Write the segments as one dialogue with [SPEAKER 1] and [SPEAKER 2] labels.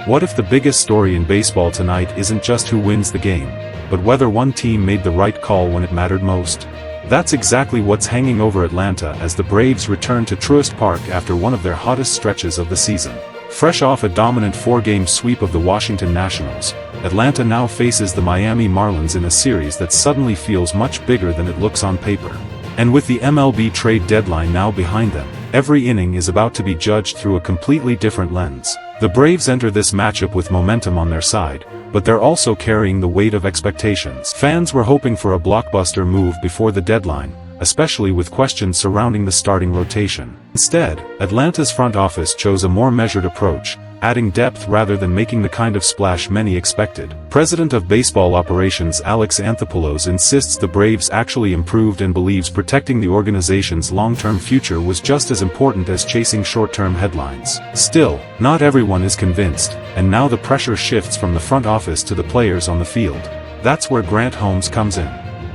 [SPEAKER 1] What if the biggest story in baseball tonight isn't just who wins the game, but whether one team made the right call when it mattered most? That's exactly what's hanging over Atlanta as the Braves return to Truist Park after one of their hottest stretches of the season. Fresh off a dominant 4-game sweep of the Washington Nationals, Atlanta now faces the Miami Marlins in a series that suddenly feels much bigger than it looks on paper. And with the MLB Trade Deadline now behind them, every inning is about to be judged through a completely different lens. The Braves enter this matchup with momentum on their side, but they're also carrying the weight of expectations. Fans were hoping for a blockbuster move before the deadline, especially with questions surrounding the starting rotation. Instead, Atlanta's front office chose a more measured approach, adding depth rather than making the kind of splash many expected. President of Baseball Operations Alex Anthopoulos insists the Braves actually improved and believes protecting the organization's long-term future was just as important as chasing short-term headlines. Still, not everyone is convinced, and now the pressure shifts from the front office to the players on the field. That's where Grant Holmes comes in.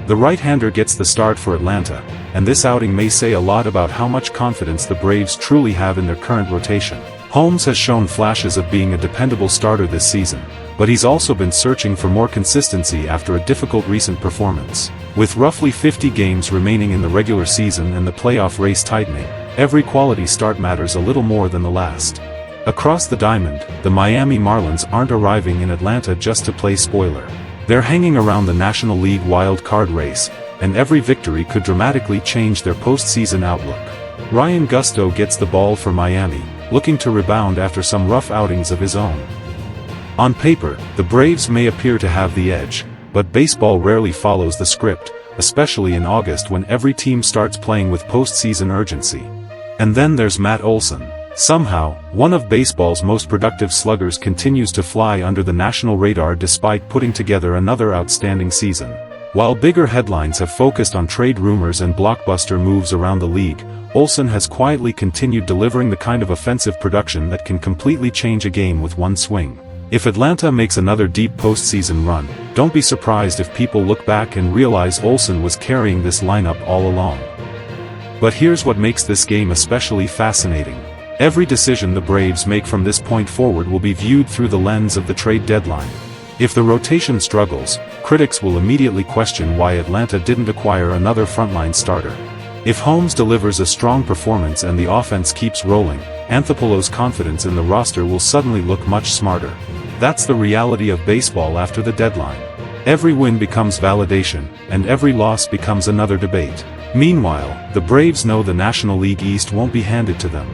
[SPEAKER 1] The right-hander gets the start for Atlanta, and this outing may say a lot about how much confidence the Braves truly have in their current rotation. Holmes has shown flashes of being a dependable starter this season, but he's also been searching for more consistency after a difficult recent performance. With roughly 50 games remaining in the regular season and the playoff race tightening, every quality start matters a little more than the last. Across the diamond, the Miami Marlins aren't arriving in Atlanta just to play spoiler. They're hanging around the National League wild card race, and every victory could dramatically change their postseason outlook. Ryan Gusto gets the ball for Miami, looking to rebound after some rough outings of his own. On paper, the Braves may appear to have the edge, but baseball rarely follows the script, especially in August when every team starts playing with postseason urgency. And then there's Matt Olson. Somehow, one of baseball's most productive sluggers continues to fly under the national radar despite putting together another outstanding season. While bigger headlines have focused on trade rumors and blockbuster moves around the league, Olson has quietly continued delivering the kind of offensive production that can completely change a game with one swing. If Atlanta makes another deep postseason run, don't be surprised if people look back and realize Olson was carrying this lineup all along. But here's what makes this game especially fascinating. Every decision the Braves make from this point forward will be viewed through the lens of the trade deadline. If the rotation struggles, critics will immediately question why Atlanta didn't acquire another frontline starter. If Holmes delivers a strong performance and the offense keeps rolling, Anthopoulos' confidence in the roster will suddenly look much smarter. That's the reality of baseball after the deadline. Every win becomes validation, and every loss becomes another debate. Meanwhile, the Braves know the National League East won't be handed to them.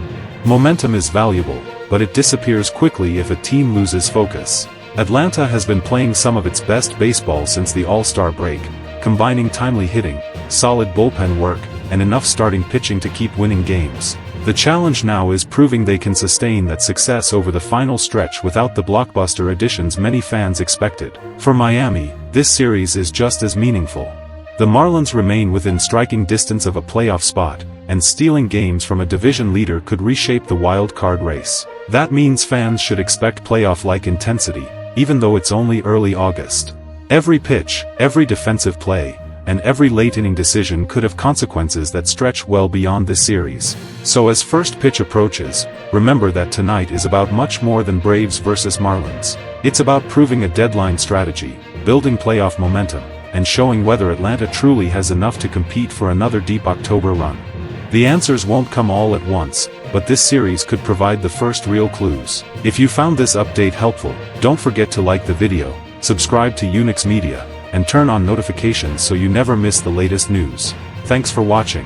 [SPEAKER 1] Momentum is valuable, but it disappears quickly if a team loses focus. Atlanta has been playing some of its best baseball since the All-Star break, combining timely hitting, solid bullpen work, and enough starting pitching to keep winning games. The challenge now is proving they can sustain that success over the final stretch without the blockbuster additions many fans expected. For Miami, this series is just as meaningful. The Marlins remain within striking distance of a playoff spot, and stealing games from a division leader could reshape the wild card race. That means fans should expect playoff-like intensity, even though it's only early August. Every pitch, every defensive play, and every late-inning decision could have consequences that stretch well beyond this series. So as first pitch approaches, remember that tonight is about much more than Braves versus Marlins. It's about proving a deadline strategy, building playoff momentum, and showing whether Atlanta truly has enough to compete for another deep October run. The answers won't come all at once, but this series could provide the first real clues. If you found this update helpful, don't forget to like the video, subscribe to Unix Media, and turn on notifications so you never miss the latest news. Thanks for watching.